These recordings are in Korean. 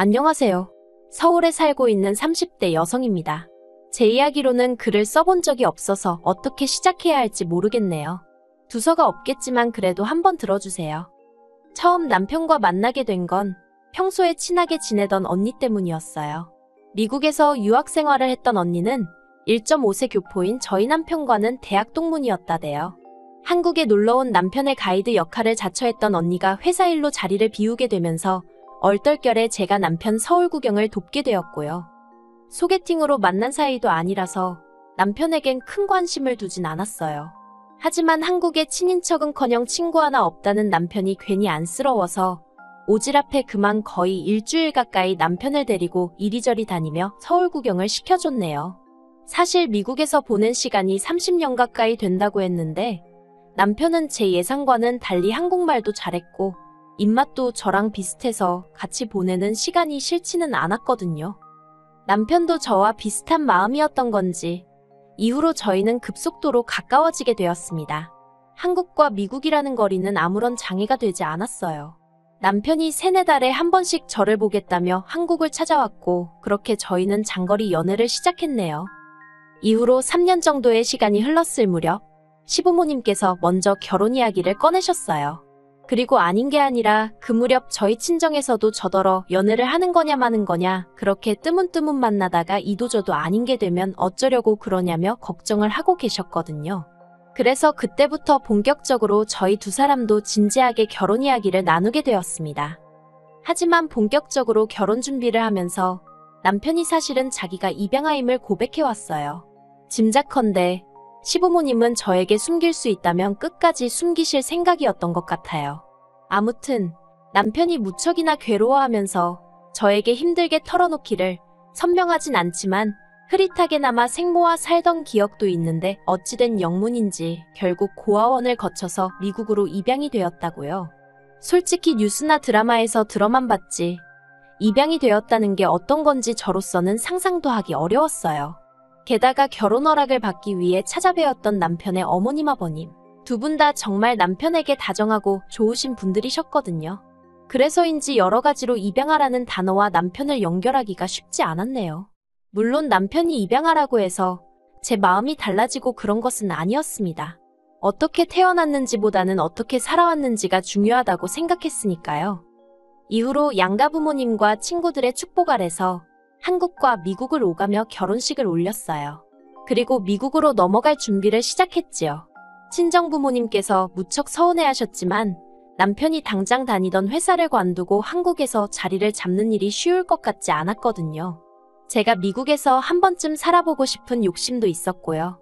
안녕하세요. 서울에 살고 있는 30대 여성입니다. 제 이야기로는 글을 써본 적이 없어서 어떻게 시작해야 할지 모르겠네요. 두서가 없겠지만 그래도 한번 들어주세요. 처음 남편과 만나게 된 건 평소에 친하게 지내던 언니 때문이었어요. 미국에서 유학 생활을 했던 언니는 1.5세 교포인 저희 남편과는 대학 동문이었다대요. 한국에 놀러온 남편의 가이드 역할을 자처했던 언니가 회사 일로 자리를 비우게 되면서 얼떨결에 제가 남편 서울 구경을 돕게 되었고요. 소개팅으로 만난 사이도 아니라서 남편에겐 큰 관심을 두진 않았어요. 하지만 한국에 친인척은커녕 친구 하나 없다는 남편이 괜히 안쓰러워서 오지랖에 그만 거의 일주일 가까이 남편을 데리고 이리저리 다니며 서울 구경을 시켜줬네요. 사실 미국에서 보낸 시간이 30년 가까이 된다고 했는데 남편은 제 예상과는 달리 한국말도 잘했고 입맛도 저랑 비슷해서 같이 보내는 시간이 싫지는 않았거든요. 남편도 저와 비슷한 마음이었던 건지 이후로 저희는 급속도로 가까워지게 되었습니다. 한국과 미국이라는 거리는 아무런 장애가 되지 않았어요. 남편이 3-4달에 한 번씩 저를 보겠다며 한국을 찾아왔고 그렇게 저희는 장거리 연애를 시작했네요. 이후로 3년 정도의 시간이 흘렀을 무렵 시부모님께서 먼저 결혼 이야기를 꺼내셨어요. 그리고 아닌 게 아니라 그 무렵 저희 친정에서도 저더러 연애를 하는 거냐 마는 거냐 그렇게 뜨문뜨문 만나다가 이도저도 아닌 게 되면 어쩌려고 그러냐며 걱정을 하고 계셨거든요. 그래서 그때부터 본격적으로 저희 두 사람도 진지하게 결혼 이야기를 나누게 되었습니다. 하지만 본격적으로 결혼 준비를 하면서 남편이 사실은 자기가 입양아임을 고백해왔어요. 짐작컨대 시부모님은 저에게 숨길 수 있다면 끝까지 숨기실 생각이었던 것 같아요. 아무튼 남편이 무척이나 괴로워하면서 저에게 힘들게 털어놓기를 선명하진 않지만 흐릿하게나마 생모와 살던 기억도 있는데 어찌된 영문인지 결국 고아원을 거쳐서 미국으로 입양이 되었다고요. 솔직히 뉴스나 드라마에서 들어만 봤지 입양이 되었다는 게 어떤 건지 저로서는 상상도 하기 어려웠어요. 게다가 결혼 허락을 받기 위해 찾아뵈었던 남편의 어머님 아버님 두 분 다 정말 남편에게 다정하고 좋으신 분들이셨거든요. 그래서인지 여러 가지로 입양하라는 단어와 남편을 연결하기가 쉽지 않았네요. 물론 남편이 입양하라고 해서 제 마음이 달라지고 그런 것은 아니었습니다. 어떻게 태어났는지보다는 어떻게 살아왔는지가 중요하다고 생각했으니까요. 이후로 양가 부모님과 친구들의 축복 아래서 한국과 미국을 오가며 결혼식을 올렸어요. 그리고 미국으로 넘어갈 준비를 시작했지요. 친정부모님께서 무척 서운해하셨지만 남편이 당장 다니던 회사를 관두고 한국에서 자리를 잡는 일이 쉬울 것 같지 않았거든요. 제가 미국에서 한 번쯤 살아보고 싶은 욕심도 있었고요.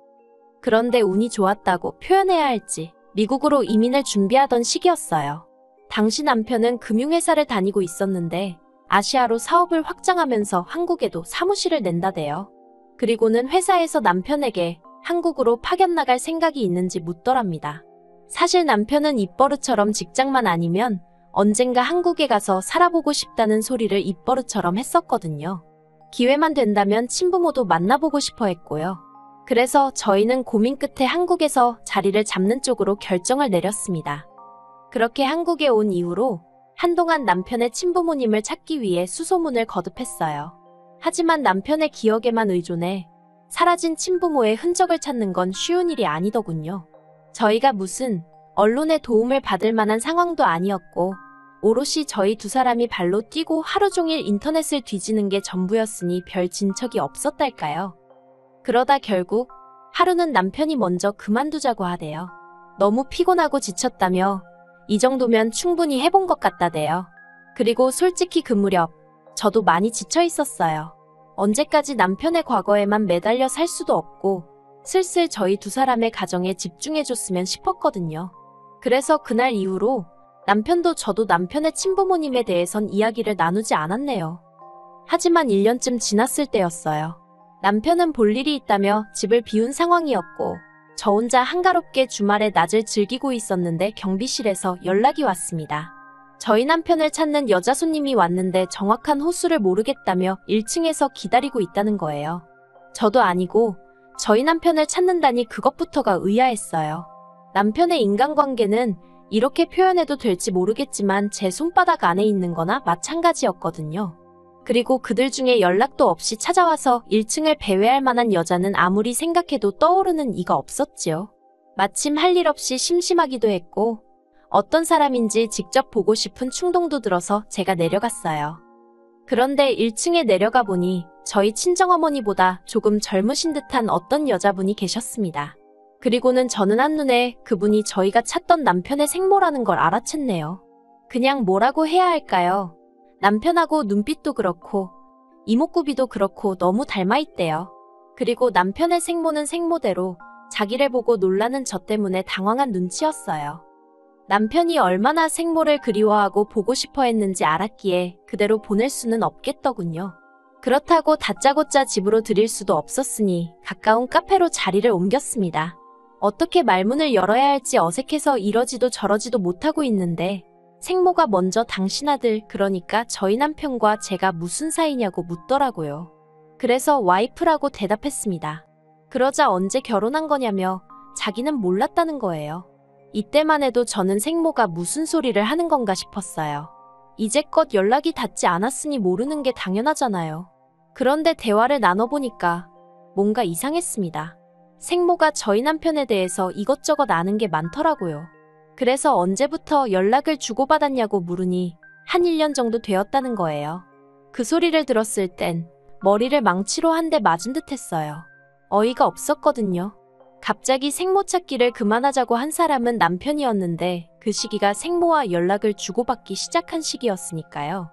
그런데 운이 좋았다고 표현해야 할지 미국으로 이민을 준비하던 시기였어요. 당시 남편은 금융회사를 다니고 있었는데 아시아로 사업을 확장하면서 한국에도 사무실을 낸다대요. 그리고는 회사에서 남편에게 한국으로 파견 나갈 생각이 있는지 묻더랍니다. 사실 남편은 입버릇처럼 직장만 아니면 언젠가 한국에 가서 살아보고 싶다는 소리를 입버릇처럼 했었거든요. 기회만 된다면 친부모도 만나보고 싶어 했고요. 그래서 저희는 고민 끝에 한국에서 자리를 잡는 쪽으로 결정을 내렸습니다. 그렇게 한국에 온 이후로 한동안 남편의 친부모님을 찾기 위해 수소문을 거듭했어요. 하지만 남편의 기억에만 의존해 사라진 친부모의 흔적을 찾는 건 쉬운 일이 아니더군요. 저희가 무슨 언론의 도움을 받을 만한 상황도 아니었고 오롯이 저희 두 사람이 발로 뛰고 하루 종일 인터넷을 뒤지는 게 전부였으니 별 진척이 없었달까요. 그러다 결국 하루는 남편이 먼저 그만두자고 하대요. 너무 피곤하고 지쳤다며 이 정도면 충분히 해본 것 같다대요. 그리고 솔직히 그 무렵 저도 많이 지쳐 있었어요. 언제까지 남편의 과거에만 매달려 살 수도 없고 슬슬 저희 두 사람의 가정에 집중해줬으면 싶었거든요. 그래서 그날 이후로 남편도 저도 남편의 친부모님에 대해선 이야기를 나누지 않았네요. 하지만 1년쯤 지났을 때였어요. 남편은 볼 일이 있다며 집을 비운 상황이었고 저 혼자 한가롭게 주말에 낮을 즐기고 있었는데 경비실에서 연락이 왔습니다. 저희 남편을 찾는 여자 손님이 왔는데 정확한 호수를 모르겠다며 1층에서 기다리고 있다는 거예요. 저도 아니고 저희 남편을 찾는다니 그것부터가 의아했어요. 남편의 인간관계는 이렇게 표현해도 될지 모르겠지만 제 손바닥 안에 있는 거나 마찬가지였거든요. 그리고 그들 중에 연락도 없이 찾아와서 1층을 배회할 만한 여자는 아무리 생각해도 떠오르는 이가 없었지요. 마침 할 일 없이 심심하기도 했고 어떤 사람인지 직접 보고 싶은 충동도 들어서 제가 내려갔어요. 그런데 1층에 내려가 보니 저희 친정어머니보다 조금 젊으신 듯한 어떤 여자분이 계셨습니다. 그리고는 저는 한눈에 그분이 저희가 찾던 남편의 생모라는 걸 알아챘네요. 그냥 뭐라고 해야 할까요? 남편하고 눈빛도 그렇고 이목구비도 그렇고 너무 닮아있대요. 그리고 남편의 생모는 생모대로 자기를 보고 놀라는 저 때문에 당황한 눈치였어요. 남편이 얼마나 생모를 그리워하고 보고 싶어 했는지 알았기에 그대로 보낼 수는 없겠더군요. 그렇다고 다짜고짜 집으로 들일 수도 없었으니 가까운 카페로 자리를 옮겼습니다. 어떻게 말문을 열어야 할지 어색해서 이러지도 저러지도 못하고 있는데 생모가 먼저 당신 아들, 그러니까 저희 남편과 제가 무슨 사이냐고 묻더라고요. 그래서 와이프라고 대답했습니다. 그러자 언제 결혼한 거냐며 자기는 몰랐다는 거예요. 이때만 해도 저는 생모가 무슨 소리를 하는 건가 싶었어요. 이제껏 연락이 닿지 않았으니 모르는 게 당연하잖아요. 그런데 대화를 나눠보니까 뭔가 이상했습니다. 생모가 저희 남편에 대해서 이것저것 아는 게 많더라고요. 그래서 언제부터 연락을 주고받았냐고 물으니 한 1년 정도 되었다는 거예요. 그 소리를 들었을 땐 머리를 망치로 한 대 맞은 듯 했어요. 어이가 없었거든요. 갑자기 생모 찾기를 그만하자고 한 사람은 남편이었는데 그 시기가 생모와 연락을 주고받기 시작한 시기였으니까요.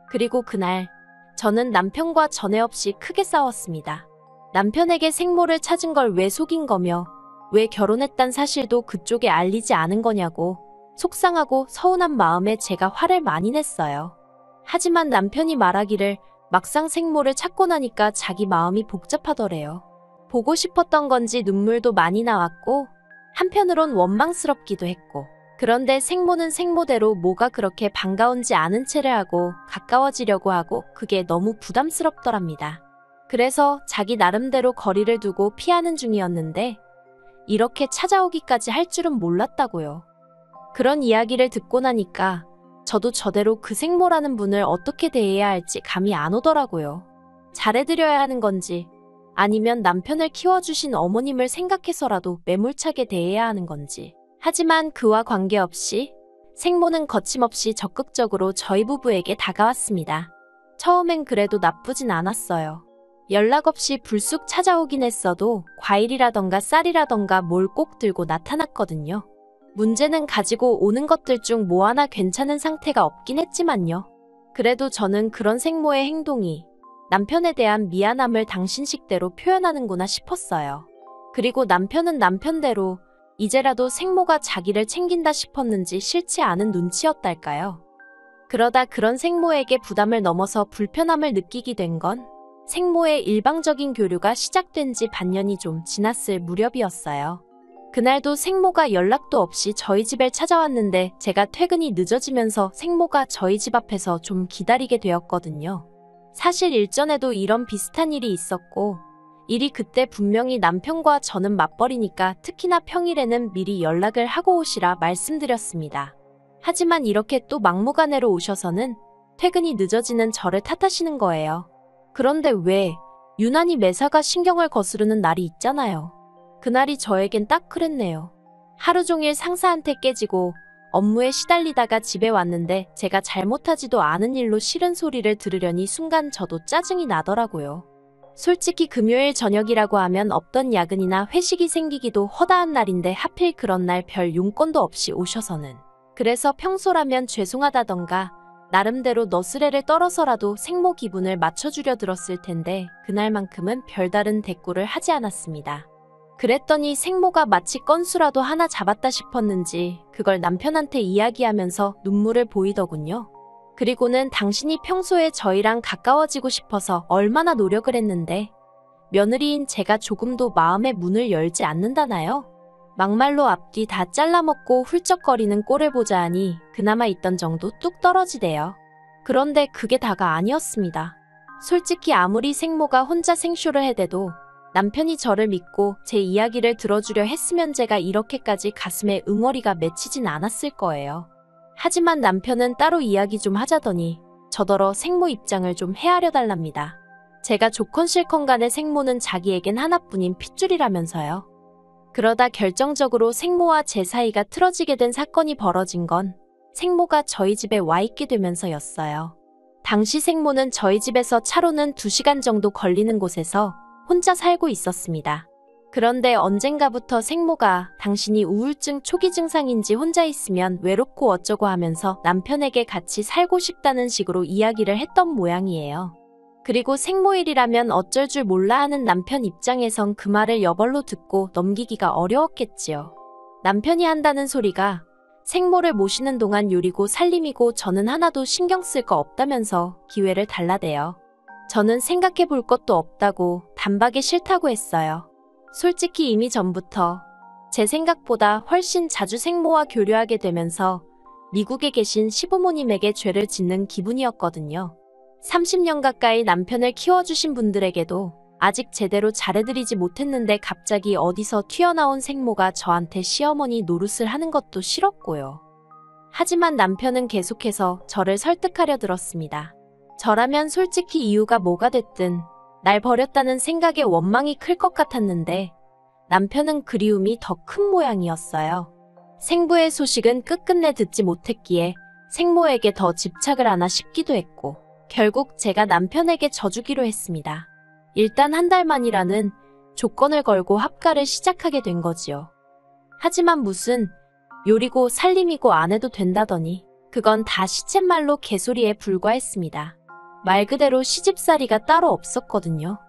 그리고 그날 저는 남편과 전에 없이 크게 싸웠습니다. 남편에게 생모를 찾은 걸 왜 속인 거며 왜 결혼했단 사실도 그쪽에 알리지 않은 거냐고 속상하고 서운한 마음에 제가 화를 많이 냈어요. 하지만 남편이 말하기를 막상 생모를 찾고 나니까 자기 마음이 복잡하더래요. 보고 싶었던 건지 눈물도 많이 나왔고 한편으론 원망스럽기도 했고 그런데 생모는 생모대로 뭐가 그렇게 반가운지 아는 체를 하고 가까워지려고 하고 그게 너무 부담스럽더랍니다. 그래서 자기 나름대로 거리를 두고 피하는 중이었는데 이렇게 찾아오기까지 할 줄은 몰랐다고요. 그런 이야기를 듣고 나니까 저도 저대로 그 생모라는 분을 어떻게 대해야 할지 감이 안 오더라고요. 잘해드려야 하는 건지 아니면 남편을 키워주신 어머님을 생각해서라도 매몰차게 대해야 하는 건지. 하지만 그와 관계없이 생모는 거침없이 적극적으로 저희 부부에게 다가왔습니다. 처음엔 그래도 나쁘진 않았어요. 연락 없이 불쑥 찾아오긴 했어도 과일이라던가 쌀이라던가 뭘 꼭 들고 나타났거든요. 문제는 가지고 오는 것들 중 뭐 하나 괜찮은 상태가 없긴 했지만요. 그래도 저는 그런 생모의 행동이 남편에 대한 미안함을 당신 식대로 표현하는구나 싶었어요. 그리고 남편은 남편대로 이제라도 생모가 자기를 챙긴다 싶었는지 싫지 않은 눈치였달까요. 그러다 그런 생모에게 부담을 넘어서 불편함을 느끼게 된 건 생모의 일방적인 교류가 시작된 지 반년이 좀 지났을 무렵이었어요. 그날도 생모가 연락도 없이 저희 집에 찾아왔는데 제가 퇴근이 늦어지면서 생모가 저희 집 앞에서 좀 기다리게 되었거든요. 사실 일전에도 이런 비슷한 일이 있었고 일이 그때 분명히 남편과 저는 맞벌이니까 특히나 평일에는 미리 연락을 하고 오시라 말씀드렸습니다. 하지만 이렇게 또 막무가내로 오셔서는 퇴근이 늦어지는 저를 탓하시는 거예요. 그런데 왜 유난히 매사가 신경을 거스르는 날이 있잖아요. 그날이 저에겐 딱 그랬네요. 하루 종일 상사한테 깨지고 업무에 시달리다가 집에 왔는데 제가 잘못하지도 않은 일로 싫은 소리를 들으려니 순간 저도 짜증이 나더라고요. 솔직히 금요일 저녁이라고 하면 없던 야근이나 회식이 생기기도 허다한 날인데 하필 그런 날 별 용건도 없이 오셔서는. 그래서 평소라면 죄송하다던가 나름대로 너스레를 떨어서라도 생모 기분을 맞춰주려 들었을 텐데 그날만큼은 별다른 대꾸를 하지 않았습니다. 그랬더니 생모가 마치 건수라도 하나 잡았다 싶었는지 그걸 남편한테 이야기하면서 눈물을 보이더군요. 그리고는 당신이 평소에 저희랑 가까워지고 싶어서 얼마나 노력을 했는데 며느리인 제가 조금도 마음의 문을 열지 않는다나요? 막말로 앞뒤 다 잘라먹고 훌쩍거리는 꼴을 보자 하니 그나마 있던 정도 뚝 떨어지대요. 그런데 그게 다가 아니었습니다. 솔직히 아무리 생모가 혼자 생쇼를 해대도 남편이 저를 믿고 제 이야기를 들어주려 했으면 제가 이렇게까지 가슴에 응어리가 맺히진 않았을 거예요. 하지만 남편은 따로 이야기 좀 하자더니 저더러 생모 입장을 좀 헤아려 달랍니다. 제가 좋건 싫건 간에 생모는 자기에겐 하나뿐인 핏줄이라면서요. 그러다 결정적으로 생모와 제 사이가 틀어지게 된 사건이 벌어진 건 생모가 저희 집에 와 있게 되면서였어요. 당시 생모는 저희 집에서 차로는 2시간 정도 걸리는 곳에서 혼자 살고 있었습니다. 그런데 언젠가부터 생모가 당신이 우울증 초기 증상인지 혼자 있으면 외롭고 어쩌고 하면서 남편에게 같이 살고 싶다는 식으로 이야기를 했던 모양이에요. 그리고 생모일이라면 어쩔 줄 몰라 하는 남편 입장에선 그 말을 여벌로 듣고 넘기기가 어려웠겠지요. 남편이 한다는 소리가 생모를 모시는 동안 요리고 살림이고 저는 하나도 신경 쓸 거 없다면서 기회를 달라대요. 저는 생각해 볼 것도 없다고 단박에 싫다고 했어요. 솔직히 이미 전부터 제 생각보다 훨씬 자주 생모와 교류하게 되면서 미국에 계신 시부모님에게 죄를 짓는 기분이었거든요. 30년 가까이 남편을 키워주신 분들에게도 아직 제대로 잘해드리지 못했는데 갑자기 어디서 튀어나온 생모가 저한테 시어머니 노릇을 하는 것도 싫었고요. 하지만 남편은 계속해서 저를 설득하려 들었습니다. 저라면 솔직히 이유가 뭐가 됐든 날 버렸다는 생각에 원망이 클 것 같았는데 남편은 그리움이 더 큰 모양이었어요. 생부의 소식은 끝끝내 듣지 못했기에 생모에게 더 집착을 하나 싶기도 했고 결국 제가 남편에게 져주기로 했습니다. 일단 한 달 만이라는 조건을 걸고 합가를 시작하게 된 거지요. 하지만 무슨 요리고 살림이고 안 해도 된다더니 그건 다 시쳇말로 개소리에 불과했습니다. 말 그대로 시집살이가 따로 없었거든요.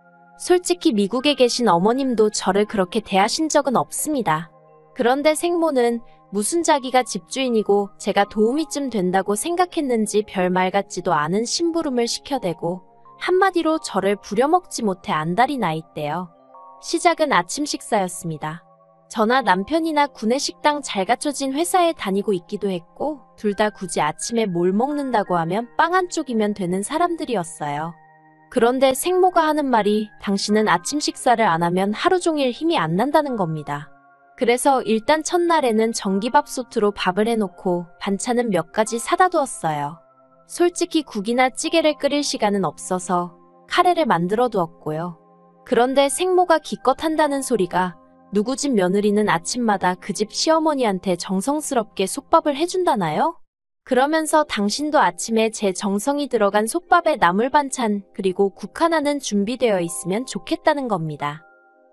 솔직히 미국에 계신 어머님도 저를 그렇게 대하신 적은 없습니다. 그런데 생모는 무슨 자기가 집주인이고 제가 도우미 쯤 된다고 생각했는지 별말 같지도 않은 심부름을 시켜대고 한마디로 저를 부려먹지 못해 안달이 나 있대요. 시작은 아침 식사였습니다. 저나 남편이나 구내식당 잘 갖춰진 회사에 다니고 있기도 했고 둘 다 굳이 아침에 뭘 먹는다고 하면 빵 한 쪽이면 되는 사람들이었어요. 그런데 생모가 하는 말이 당신은 아침 식사를 안 하면 하루 종일 힘이 안 난다는 겁니다. 그래서 일단 첫날에는 전기밥솥으로 밥을 해놓고 반찬은 몇 가지 사다 두었어요. 솔직히 국이나 찌개를 끓일 시간은 없어서 카레를 만들어 두었고요. 그런데 생모가 기껏 한다는 소리가 누구 집 며느리는 아침마다 그 집 시어머니한테 정성스럽게 솥밥을 해준다나요? 그러면서 당신도 아침에 제 정성이 들어간 솥밥에 나물 반찬 그리고 국 하나는 준비되어 있으면 좋겠다는 겁니다.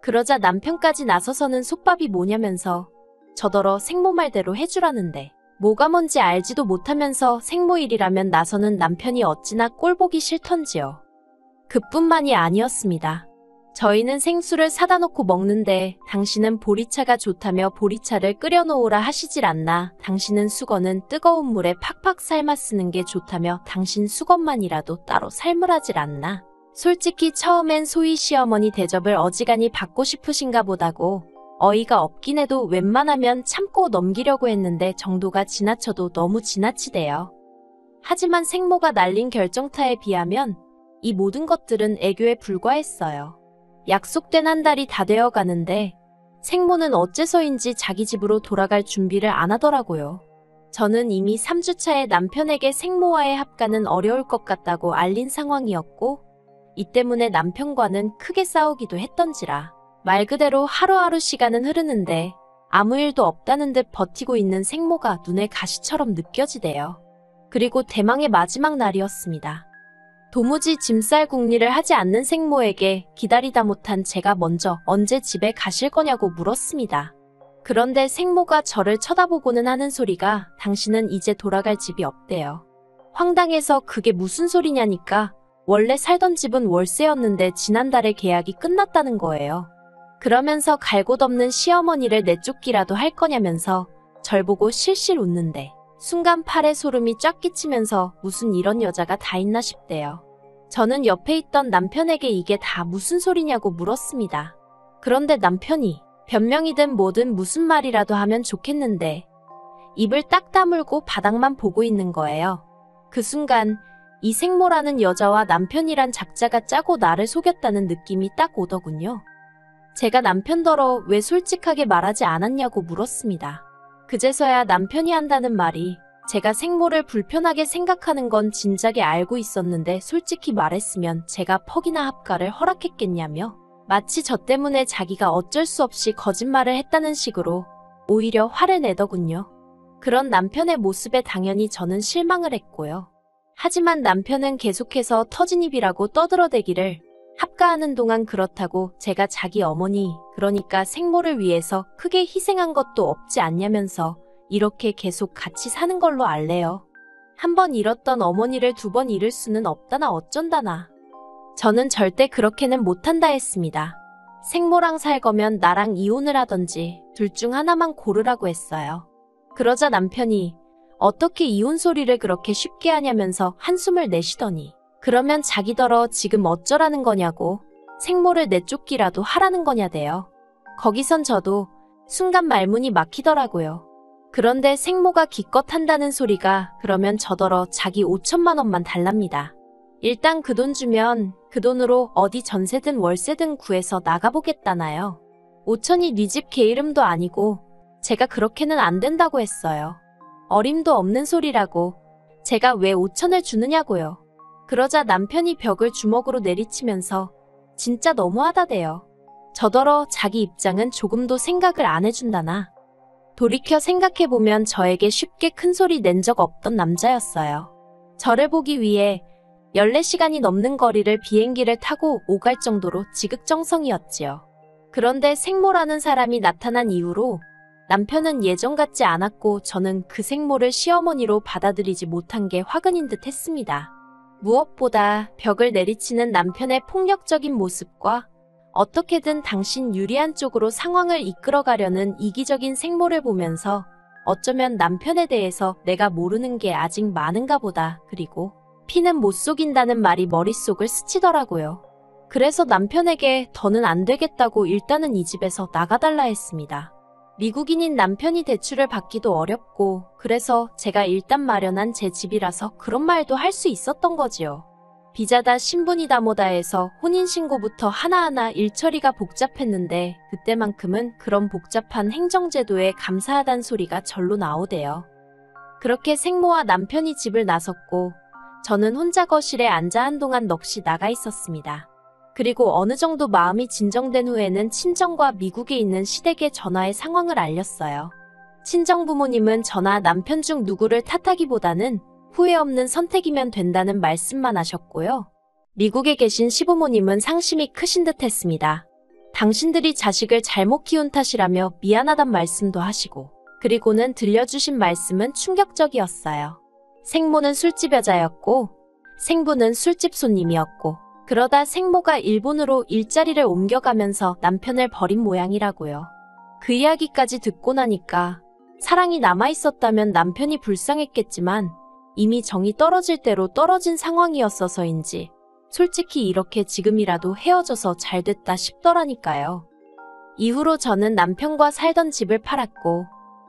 그러자 남편까지 나서서는 솥밥이 뭐냐면서 저더러 생모 말대로 해주라는데 뭐가 뭔지 알지도 못하면서 생모일이라면 나서는 남편이 어찌나 꼴보기 싫던지요. 그뿐만이 아니었습니다. 저희는 생수를 사다 놓고 먹는데 당신은 보리차가 좋다며 보리차를 끓여놓으라 하시질 않나. 당신은 수건은 뜨거운 물에 팍팍 삶아 쓰는 게 좋다며 당신 수건만이라도 따로 삶으라질 않나. 솔직히 처음엔 소희 시어머니 대접을 어지간히 받고 싶으신가 보다고 어이가 없긴 해도 웬만하면 참고 넘기려고 했는데 정도가 지나쳐도 너무 지나치대요. 하지만 생모가 날린 결정타에 비하면 이 모든 것들은 애교에 불과했어요. 약속된 한 달이 다 되어 가는데 생모는 어째서인지 자기 집으로 돌아갈 준비를 안 하더라고요. 저는 이미 3주차에 남편에게 생모와의 합가는 어려울 것 같다고 알린 상황이었고 이 때문에 남편과는 크게 싸우기도 했던지라 말 그대로 하루하루 시간은 흐르는데 아무 일도 없다는 듯 버티고 있는 생모가 눈에 가시처럼 느껴지대요. 그리고 대망의 마지막 날이었습니다. 도무지 짐쌀 궁리를 하지 않는 생모에게 기다리다 못한 제가 먼저 언제 집에 가실 거냐고 물었습니다. 그런데 생모가 저를 쳐다보고는 하는 소리가 당신은 이제 돌아갈 집이 없대요. 황당해서 그게 무슨 소리냐니까 원래 살던 집은 월세였는데 지난달에 계약이 끝났다는 거예요. 그러면서 갈 곳 없는 시어머니를 내쫓기라도 할 거냐면서 절 보고 실실 웃는데 순간 팔에 소름이 쫙 끼치면서 무슨 이런 여자가 다 있나 싶대요. 저는 옆에 있던 남편에게 이게 다 무슨 소리냐고 물었습니다. 그런데 남편이 변명이든 뭐든 무슨 말이라도 하면 좋겠는데 입을 딱 다물고 바닥만 보고 있는 거예요. 그 순간 이 생모라는 여자와 남편이란 작자가 짜고 나를 속였다는 느낌이 딱 오더군요. 제가 남편더러 왜 솔직하게 말하지 않았냐고 물었습니다. 그제서야 남편이 한다는 말이 제가 생모를 불편하게 생각하는 건 진작에 알고 있었는데 솔직히 말했으면 제가 퍽이나 합가를 허락했겠냐며 마치 저 때문에 자기가 어쩔 수 없이 거짓말을 했다는 식으로 오히려 화를 내더군요. 그런 남편의 모습에 당연히 저는 실망을 했고요. 하지만 남편은 계속해서 터진 입이라고 떠들어대기를 합가하는 동안 그렇다고 제가 자기 어머니, 그러니까 생모를 위해서 크게 희생한 것도 없지 않냐면서 이렇게 계속 같이 사는 걸로 알래요. 한 번 잃었던 어머니를 두 번 잃을 수는 없다나 어쩐다나. 저는 절대 그렇게는 못한다 했습니다. 생모랑 살 거면 나랑 이혼을 하던지 둘 중 하나만 고르라고 했어요. 그러자 남편이 어떻게 이혼 소리를 그렇게 쉽게 하냐면서 한숨을 내쉬더니 그러면 자기더러 지금 어쩌라는 거냐고 생모를 내쫓기라도 하라는 거냐대요. 거기선 저도 순간 말문이 막히더라고요. 그런데 생모가 기껏 한다는 소리가 그러면 저더러 자기 5천만 원만 달랍니다. 일단 그 돈 주면 그 돈으로 어디 전세든 월세든 구해서 나가보겠다나요. 5천이 네 집 개 이름도 아니고 제가 그렇게는 안 된다고 했어요. 어림도 없는 소리라고 제가 왜 5천을 주느냐고요. 그러자 남편이 벽을 주먹으로 내리치면서 진짜 너무하다대요. 저더러 자기 입장은 조금도 생각을 안 해준다나. 돌이켜 생각해보면 저에게 쉽게 큰 소리 낸 적 없던 남자였어요. 저를 보기 위해 14시간이 넘는 거리를 비행기를 타고 오갈 정도로 지극정성이었지요. 그런데 생모라는 사람이 나타난 이후로 남편은 예전 같지 않았고 저는 그 생모를 시어머니로 받아들이지 못한 게 화근인 듯 했습니다. 무엇보다 벽을 내리치는 남편의 폭력적인 모습과 어떻게든 당신 유리한 쪽으로 상황을 이끌어가려는 이기적인 생모를 보면서 어쩌면 남편에 대해서 내가 모르는 게 아직 많은가 보다. 그리고 피는 못 속인다는 말이 머릿속을 스치더라고요. 그래서 남편에게 더는 안 되겠다고 일단은 이 집에서 나가달라 했습니다. 미국인인 남편이 대출을 받기도 어렵고 그래서 제가 일단 마련한 제 집이라서 그런 말도 할 수 있었던 거지요. 비자다 신분이다 뭐다 해서 혼인신고부터 하나하나 일처리가 복잡했는데 그때만큼은 그런 복잡한 행정제도에 감사하단 소리가 절로 나오대요. 그렇게 생모와 남편이 집을 나섰고 저는 혼자 거실에 앉아 한동안 넋이 나가 있었습니다. 그리고 어느 정도 마음이 진정된 후에는 친정과 미국에 있는 시댁에 전화해 상황을 알렸어요. 친정 부모님은 저나 남편 중 누구를 탓하기보다는 후회 없는 선택이면 된다는 말씀만 하셨고요. 미국에 계신 시부모님은 상심이 크신 듯 했습니다. 당신들이 자식을 잘못 키운 탓이라며 미안하단 말씀도 하시고 그리고는 들려주신 말씀은 충격적이었어요. 생모는 술집 여자였고 생부는 술집 손님이었고 그러다 생모가 일본으로 일자리를 옮겨가면서 남편을 버린 모양이라고요. 그 이야기까지 듣고 나니까 사랑이 남아있었다면 남편이 불쌍했겠지만 이미 정이 떨어질 대로 떨어진 상황이었어서인지 솔직히 이렇게 지금이라도 헤어져서 잘 됐다 싶더라니까요. 이후로 저는 남편과 살던 집을 팔았고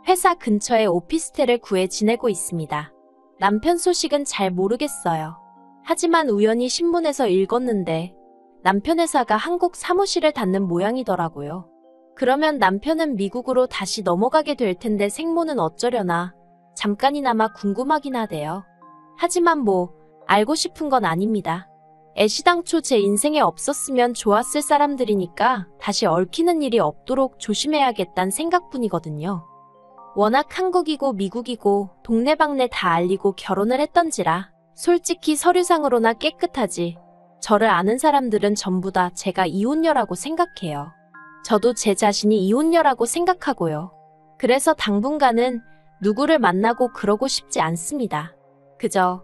회사 근처에 오피스텔을 구해 지내고 있습니다. 남편 소식은 잘 모르겠어요. 하지만 우연히 신문에서 읽었는데 남편 회사가 한국 사무실을 닫는 모양이더라고요. 그러면 남편은 미국으로 다시 넘어가게 될 텐데 생모는 어쩌려나 잠깐이나마 궁금하긴 하대요. 하지만 뭐 알고 싶은 건 아닙니다. 애시당초 제 인생에 없었으면 좋았을 사람들이니까 다시 얽히는 일이 없도록 조심해야겠다는 생각뿐이거든요. 워낙 한국이고 미국이고 동네방네 다 알리고 결혼을 했던지라 솔직히 서류상으로나 깨끗하지 저를 아는 사람들은 전부 다 제가 이혼녀라고 생각해요. 저도 제 자신이 이혼녀라고 생각하고요. 그래서 당분간은 누구를 만나고 그러고 싶지 않습니다. 그저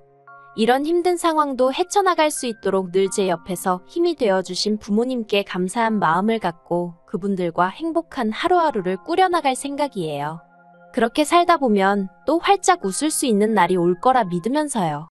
이런 힘든 상황도 헤쳐나갈 수 있도록 늘 제 옆에서 힘이 되어주신 부모님께 감사한 마음을 갖고 그분들과 행복한 하루하루를 꾸려나갈 생각이에요. 그렇게 살다 보면 또 활짝 웃을 수 있는 날이 올 거라 믿으면서요.